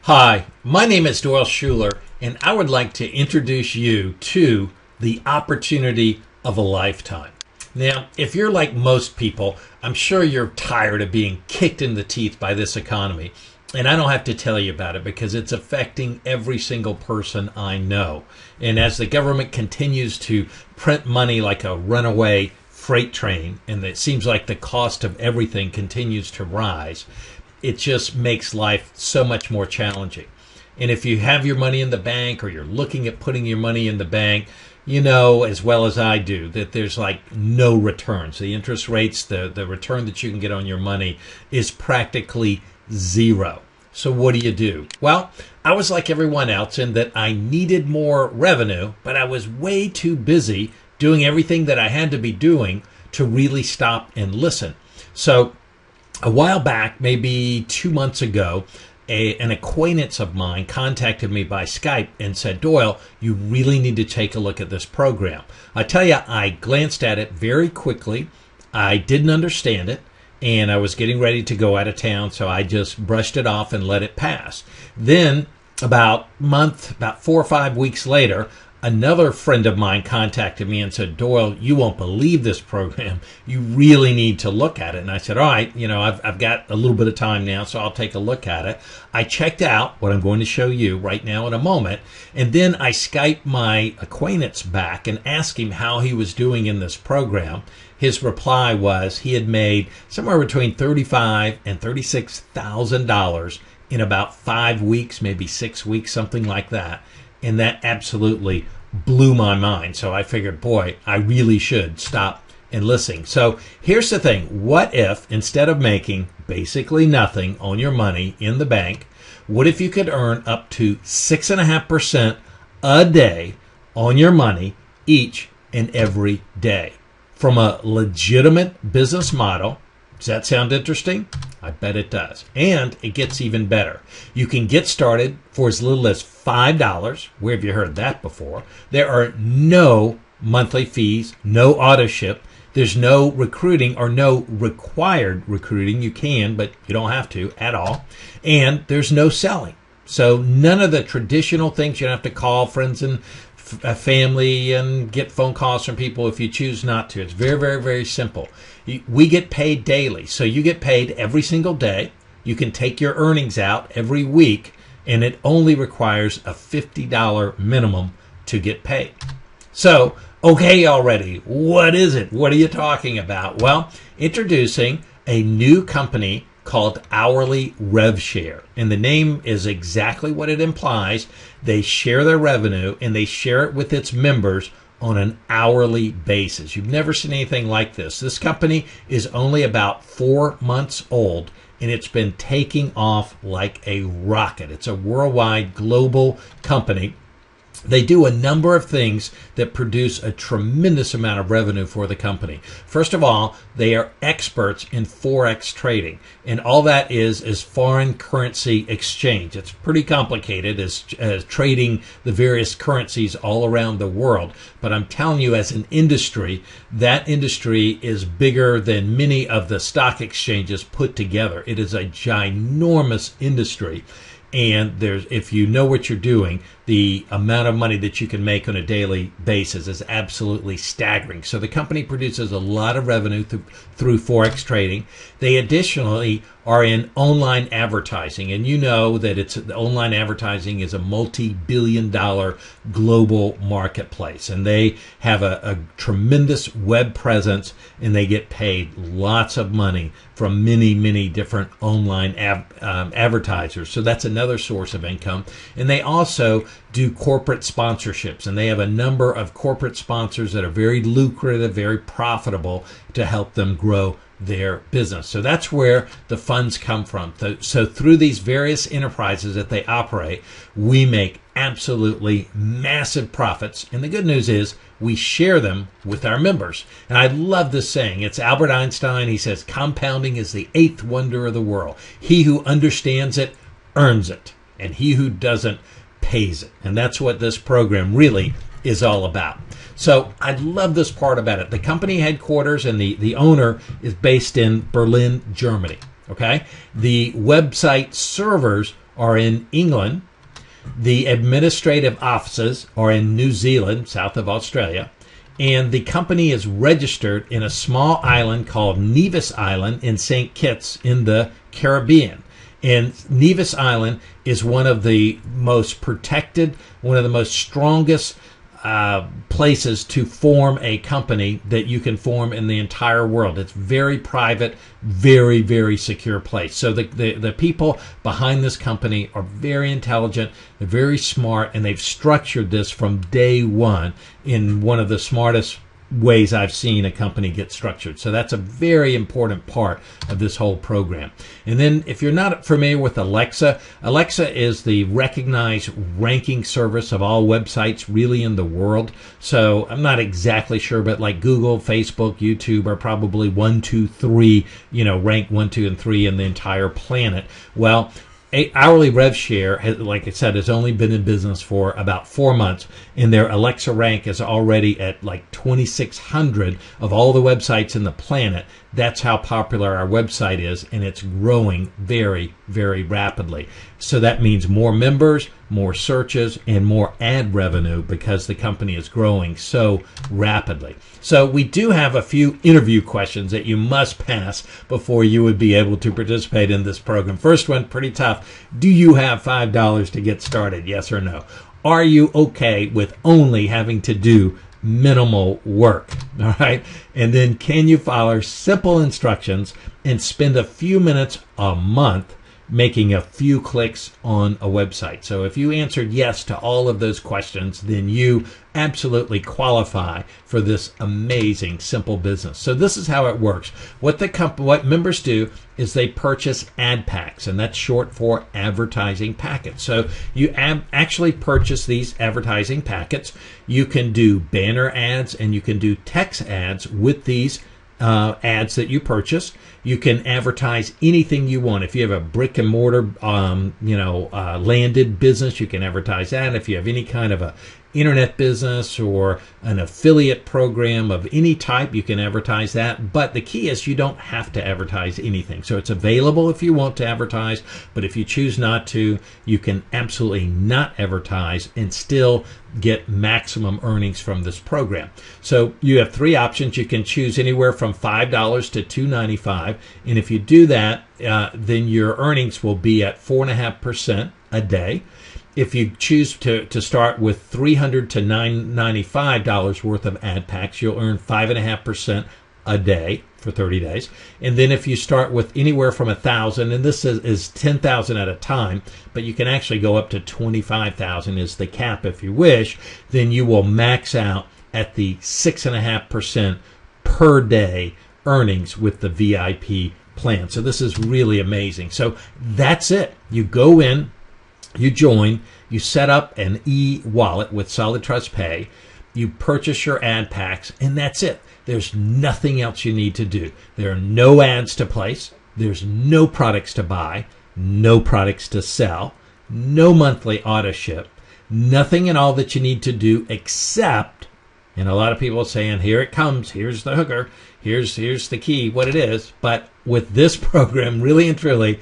Hi, my name is Doyle Shuler, and I would like to introduce you to the opportunity of a lifetime. Now, if you're like most people, I'm sure you're tired of being kicked in the teeth by this economy. And I don't have to tell you about it because it's affecting every single person I know. And as the government continues to print money like a runaway freight train, and it seems like the cost of everything continues to rise, it just makes life so much more challenging. And if you have your money in the bank or you're looking at putting your money in the bank, you know as well as I do that there's like no returns. The interest rates, the return that you can get on your money is practically zero. So what do you do? Well, I was like everyone else in that I needed more revenue, but I was way too busy doing everything that I had to be doing to really stop and listen. So a while back, maybe 2 months ago, an acquaintance of mine contacted me by Skype and said, Doyle, you really need to take a look at this program. I tell you, I glanced at it very quickly. I didn't understand it, and I was getting ready to go out of town, so I just brushed it off and let it pass. Then, about 4 or 5 weeks later, another friend of mine contacted me and said, Doyle, you won't believe this program. You really need to look at it. And I said, all right, I've got a little bit of time now, so I'll take a look at it. I checked out what I'm going to show you right now in a moment. And then I Skyped my acquaintance back and asked him how he was doing in this program. His reply was he had made somewhere between $35,000 and $36,000 in about 5 weeks, maybe 6 weeks, something like that. And that absolutely blew my mind. So I figured, boy, I really should stop and listen. So here's the thing. What if instead of making basically nothing on your money in the bank, what if you could earn up to 6.5% a day on your money each and every day from a legitimate business model? Does that sound interesting? I bet it does. And it gets even better. You can get started for as little as $5. Where have you heard that before? There are no monthly fees, no auto ship. There's no recruiting or no required recruiting. You can, but you don't have to at all. And there's no selling. So none of the traditional things. You don't have to call friends and family and get phone calls from people if you choose not to. It's very, very, very simple. We get paid daily. So you get paid every single day. You can take your earnings out every week, and it only requires a $50 minimum to get paid. So, okay already, what is it? What are you talking about? Well, introducing a new company called Hourly Rev Share. And the name is exactly what it implies. They share their revenue and they share it with its members on an hourly basis. You've never seen anything like this. This company is only about 4 months old and it's been taking off like a rocket. It's a worldwide global company. They do a number of things that produce a tremendous amount of revenue for the company. First of all, they are experts in Forex trading. And all that is foreign currency exchange. It's pretty complicated as trading the various currencies all around the world. But I'm telling you, as an industry, that industry is bigger than many of the stock exchanges put together. It is a ginormous industry. And if you know what you're doing, the amount of money that you can make on a daily basis is absolutely staggering. So the company produces a lot of revenue through Forex trading. They additionally are in online advertising. And you know that online advertising is a multi-billion-dollar global marketplace. And they have a tremendous web presence, and they get paid lots of money from many, many different online advertisers. So that's another source of income. And they also do corporate sponsorships, and they have a number of corporate sponsors that are very lucrative, very profitable to help them grow their business. So that's where the funds come from. So through these various enterprises that they operate, we make absolutely massive profits. And the good news is we share them with our members. And I love this saying. It's Albert Einstein. He says, compounding is the eighth wonder of the world. He who understands it earns it, and he who doesn't pays it. And that's what this program really is all about. So I love this part about it. The company headquarters and the owner is based in Berlin, Germany. Okay. The website servers are in England. The administrative offices are in New Zealand, south of Australia. And the company is registered in a small island called Nevis Island in St. Kitts in the Caribbean. And Nevis Island is one of the most protected, one of the most strongest places to form a company that you can form in the entire world. It's very private, very, very secure place. So the people behind this company are very intelligent, they're very smart, and they've structured this from day one in one of the smartest ways I've seen a company get structured. So that's a very important part of this whole program. And then if you're not familiar with Alexa, Alexa is the recognized ranking service of all websites really in the world. So I'm not exactly sure, but like Google, Facebook, YouTube are probably 1, 2, 3, rank 1, 2, and 3 in the entire planet. Well, Hourly Rev Share, like I said, has only been in business for about 4 months, and their Alexa rank is already at like 2,600 of all the websites in the planet. That's how popular our website is, and it's growing very, very rapidly. So that means more members, more searches, and more ad revenue because the company is growing so rapidly. So we do have a few interview questions that you must pass before you would be able to participate in this program. First one, pretty tough. Do you have $5 to get started? Yes or no? Are you okay with only having to do minimal work? All right. And then can you follow simple instructions and spend a few minutes a month making a few clicks on a website? So if you answered yes to all of those questions, then you absolutely qualify for this amazing simple business. So this is how it works. What members do is they purchase ad packs, and that's short for advertising packets. So you actually purchase these advertising packets. You can do banner ads and you can do text ads with these ads that you purchase. You can advertise anything you want. If you have a brick and mortar, landed business, you can advertise that. If you have any kind of a internet business or an affiliate program of any type, you can advertise that. But the key is you don't have to advertise anything. So it's available if you want to advertise, but if you choose not to, you can absolutely not advertise and still get maximum earnings from this program. So you have three options. You can choose anywhere from $5 to $2.95. And if you do that, then your earnings will be at 4.5% a day. If you choose to start with $300 to $995 worth of ad packs, you'll earn 5.5% a day for 30 days. And then if you start with anywhere from 1,000, and this is 10,000 at a time, but you can actually go up to 25,000 is the cap if you wish, then you will max out at the 6.5% per day earnings with the VIP plan. So this is really amazing. So that's it. You go in, you join, you set up an e-wallet with Solid Trust Pay, you purchase your ad packs, and that's it. There's nothing else you need to do. There are no ads to place. There's no products to buy, no products to sell, no monthly auto ship, nothing at all that you need to do except, and a lot of people are saying, here it comes, here's the hooker, here's the key, what it is. But with this program, really and truly,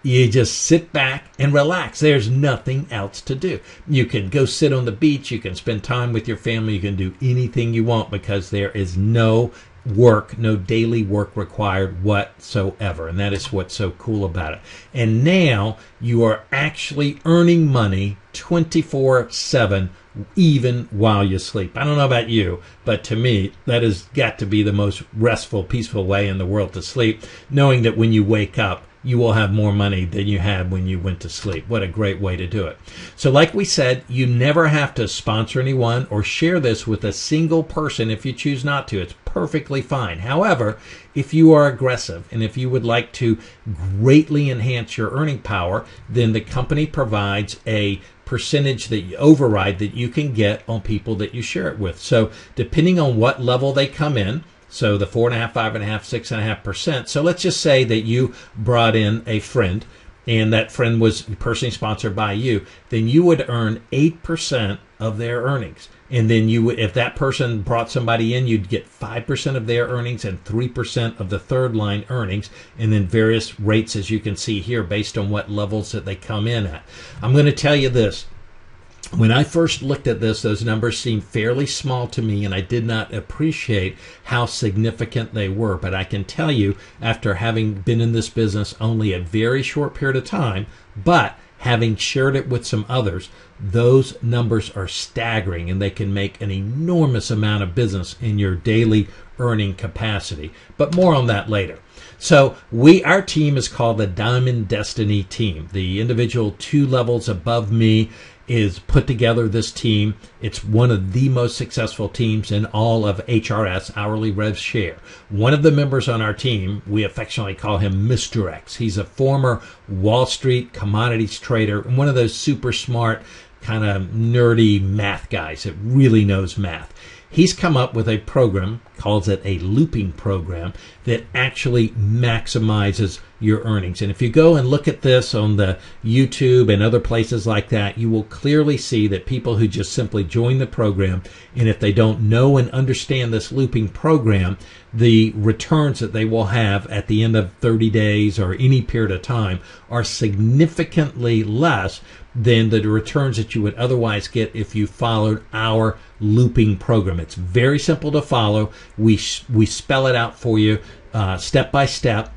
you just sit back and relax. There's nothing else to do. You can go sit on the beach. You can spend time with your family. You can do anything you want because there is no work, no daily work required whatsoever. And that is what's so cool about it. And now you are actually earning money 24/7 even while you sleep. I don't know about you, but to me, that has got to be the most restful, peaceful way in the world to sleep, knowing that when you wake up, you will have more money than you had when you went to sleep. What a great way to do it. So like we said, you never have to sponsor anyone or share this with a single person if you choose not to. It's perfectly fine. However, if you are aggressive and if you would like to greatly enhance your earning power, then the company provides a percentage that you override that you can get on people that you share it with. So depending on what level they come in, so the 4.5%, 5.5%, 6.5%. So let's just say that you brought in a friend and that friend was personally sponsored by you. Then you would earn 8% of their earnings. And then if that person brought somebody in, you'd get 5% of their earnings and 3% of the third line earnings, and then various rates, as you can see here, based on what levels that they come in at. I'm going to tell you this. When I first looked at this, those numbers seemed fairly small to me, and I did not appreciate how significant they were. But I can tell you, after having been in this business only a very short period of time, but having shared it with some others, those numbers are staggering, and they can make an enormous amount of business in your daily earning capacity. But more on that later. So our team is called the Diamond Destiny Team. The individual 2 levels above me is put together this team. It's one of the most successful teams in all of HRS, Hourly Rev Share. One of the members on our team, we affectionately call him Mr. X. He's a former Wall Street commodities trader and one of those super smart, kind of nerdy math guys that really knows math. He's come up with a program, calls it a looping program, that actually maximizes your earnings. And if you go and look at this on the YouTube and other places like that, you will clearly see that people who just simply join the program, and if they don't know and understand this looping program, the returns that they will have at the end of 30 days or any period of time are significantly less than the returns that you would otherwise get if you followed our looping program. It's very simple to follow. We spell it out for you step by step.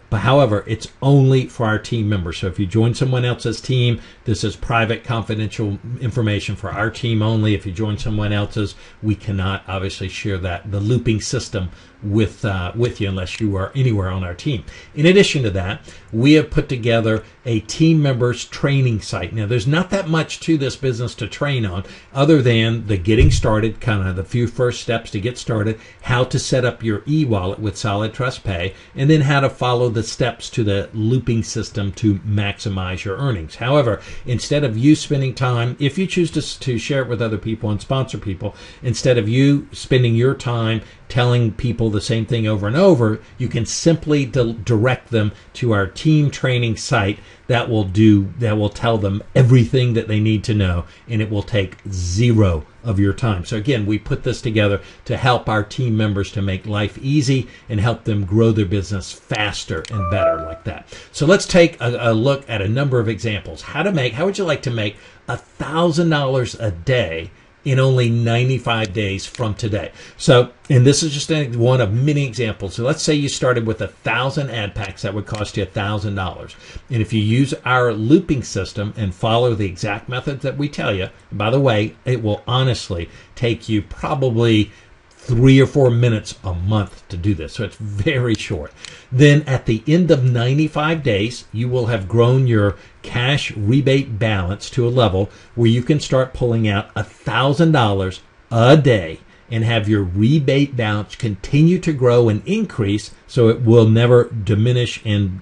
But however, it's only for our team members. So if you join someone else's team, this is private, confidential information for our team only. If you join someone else's, we cannot obviously share the looping system with you unless you are anywhere on our team. In addition to that, we have put together a team members training site. Now, there's not that much to this business to train on other than the getting started, kind of the few first steps to get started, how to set up your e-wallet with Solid Trust Pay, and then how to follow the steps to the looping system to maximize your earnings. However, instead of you spending time, if you choose to share it with other people and sponsor people, instead of you spending your time telling people the same thing over and over, you can simply direct them to our team training site that will tell them everything that they need to know, and it will take 0 of your time. So again, we put this together to help our team members to make life easy and help them grow their business faster and better like that. So let's take a look at a number of examples. How would you like to make $1,000 a day in only 95 days from today? So, and this is just one of many examples. So let's say you started with 1,000 ad packs. That would cost you $1,000. And if you use our looping system and follow the exact methods that we tell you, by the way, it will honestly take you probably 3 or 4 minutes a month to do this. So it's very short. Then at the end of 95 days, you will have grown your cash rebate balance to a level where you can start pulling out $1,000 a day and have your rebate balance continue to grow and increase, so it will never diminish and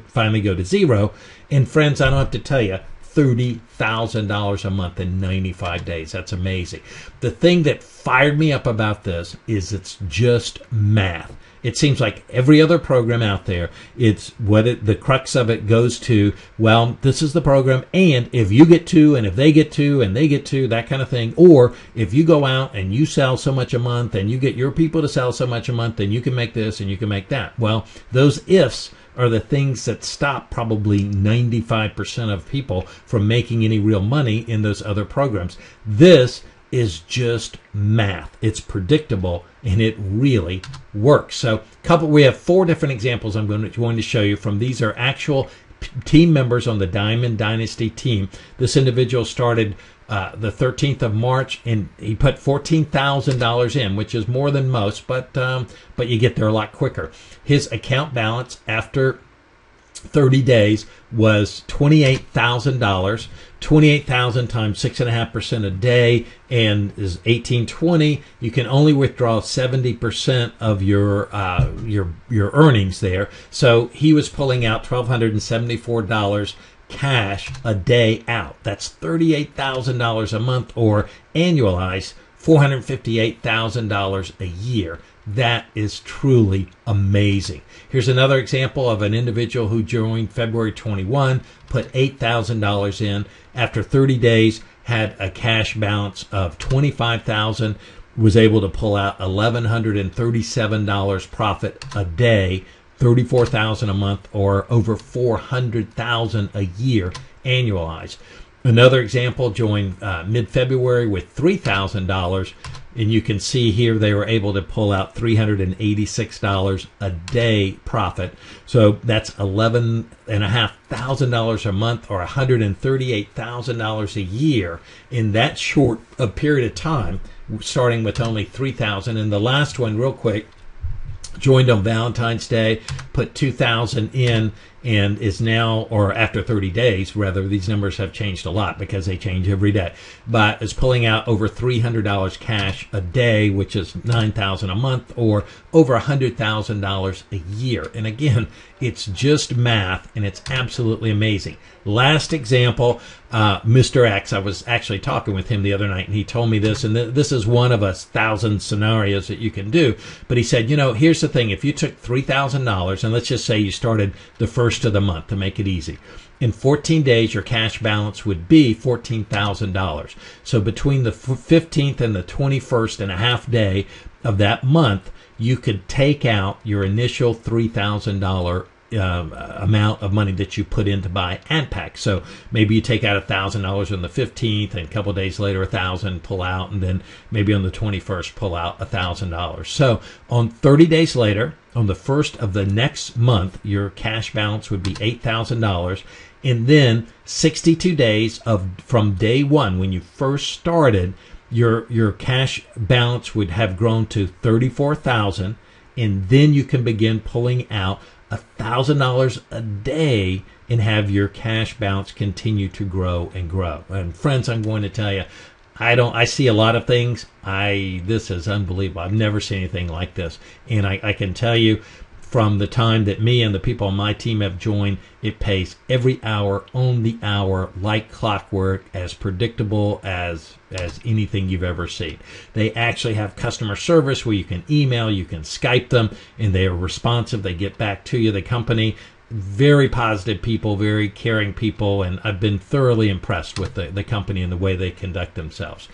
finally go to 0. And friends, I don't have to tell you, $30,000 a month in 95 days. That's amazing. The thing that fired me up about this is it's just math. It seems like every other program out there, the crux of it goes to, well, this is the program, and if you get 2, and if they get 2, and they get 2, that kind of thing. Or if you go out and you sell so much a month, and you get your people to sell so much a month, then you can make this and you can make that. Well, those ifs are the things that stop probably 95% of people from making any real money in those other programs. This is just math. It's predictable, and it really works. So we have 4 different examples I'm going to show you from. These are actual team members on the Diamond Dynasty team. This individual started the 13th of March, and he put $14,000 in, which is more than most, but you get there a lot quicker. His account balance after 30 days was $28,000. 28,000 times 6.5% a day and is 1820. You can only withdraw 70% of your earnings there. So he was pulling out $1,274 cash a day out. That's $38,000 a month, or annualized $458,000 a year. That is truly amazing. Here's another example of an individual who joined February 21, put $8,000 in. After 30 days, had a cash balance of $25,000, was able to pull out $1,137 profit a day, $34,000 a month, or over $400,000 a year annualized. Another example joined mid-February with $3,000, and you can see here they were able to pull out $386 a day profit. So that's $11,500 a month, or $138,000 a year in that short a period of time, starting with only $3,000. And the last one, real quick, joined on Valentine's Day, put $2,000 in, and is now, or after 30 days, rather, these numbers have changed a lot because they change every day, but is pulling out over $300 cash a day, which is $9,000 a month, or over $100,000 a year. And again, it's just math, and it's absolutely amazing. Last example, Mr. X, I was actually talking with him the other night, and he told me this, and this is one of 1,000 scenarios that you can do. But he said, here's the thing. If you took $3,000, and let's just say you started the first of the month to make it easy, in 14 days, your cash balance would be $14,000. So between the 15th and the 21st and a half day of that month, you could take out your initial $3,000 amount of money that you put in to buy ad packs. So maybe you take out $1,000 on the 15th, and a couple of days later $1,000 pull out, and then maybe on the 21st pull out $1,000. So on 30 days later, on the first of the next month, your cash balance would be $8,000, and then 62 days from day one, when you first started, your cash balance would have grown to $34,000, and then you can begin pulling out $1,000 a day and have your cash balance continue to grow and grow. And friends, I'm going to tell you, I see a lot of things. This is unbelievable. I've never seen anything like this. And I can tell you, from the time that me and the people on my team have joined, it pays every hour, on the hour, like clockwork, as predictable as anything you've ever seen. They actually have customer service where you can email, you can Skype them, and they are responsive. They get back to you. The company, very positive people, very caring people, and I've been thoroughly impressed with the company and the way they conduct themselves.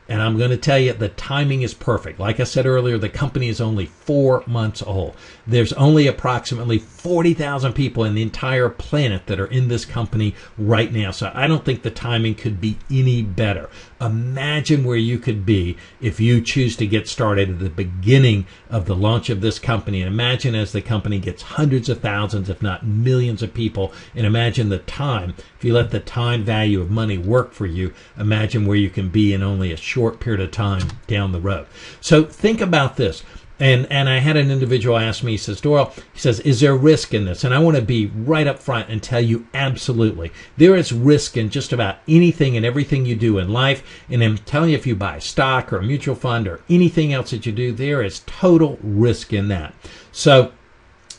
And I'm going to tell you, the timing is perfect. Like I said earlier, the company is only 4 months old. There's only approximately 40,000 people in the entire planet that are in this company right now. So I don't think the timing could be any better. Imagine where you could be if you choose to get started at the beginning of the launch of this company. And imagine as the company gets hundreds of thousands, if not millions of people. And imagine the time. If you let the time value of money work for you, imagine where you can be in only a short period of time down the road. So think about this. And I had an individual ask me, he says, Doyle, he says, is there risk in this? And I want to be right up front and tell you, absolutely. There is risk in just about anything and everything you do in life. And I'm telling you, if you buy a stock or a mutual fund or anything else that you do, there is total risk in that. So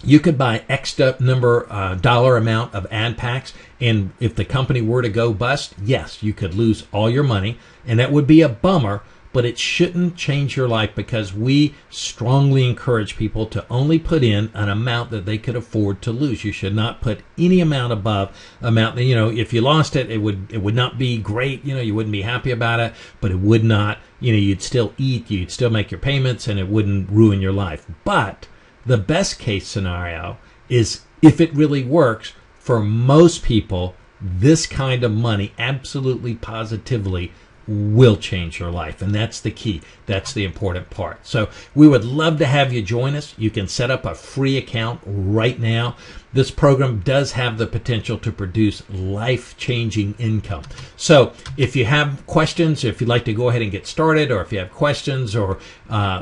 you could buy X number dollar amount of ad packs, and if the company were to go bust, yes, you could lose all your money, and that would be a bummer, but it shouldn't change your life, because we strongly encourage people to only put in an amount that they could afford to lose. You should not put any amount above amount that, if you lost it, it would not be great, you wouldn't be happy about it, but it would not, you'd still eat, you'd still make your payments, and it wouldn't ruin your life. But the best case scenario is, if it really works, for most people, this kind of money absolutely positively will change your life. And that's the key. That's the important part. So we would love to have you join us. You can set up a free account right now. This program does have the potential to produce life-changing income. So if you have questions, if you'd like to go ahead and get started, or if you have questions or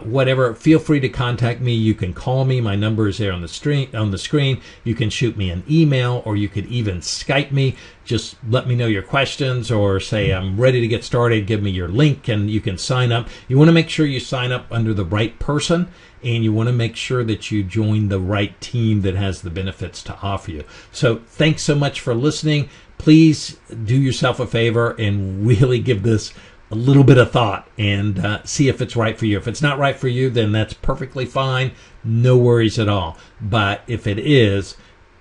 whatever, feel free to contact me. You can call me. My number is there on the screen. You can shoot me an email, or you could even Skype me. Just let me know your questions, or say, I'm ready to get started. Give me your link and you can sign up. You want to make sure you sign up under the right person, and you want to make sure that you join the right team that has the benefits to offer you. So thanks so much for listening. Please do yourself a favor and really give this a little bit of thought and see if it's right for you. If it's not right for you, then that's perfectly fine. No worries at all. But if it is,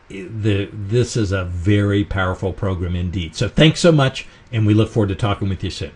this is a very powerful program indeed. So thanks so much, and we look forward to talking with you soon.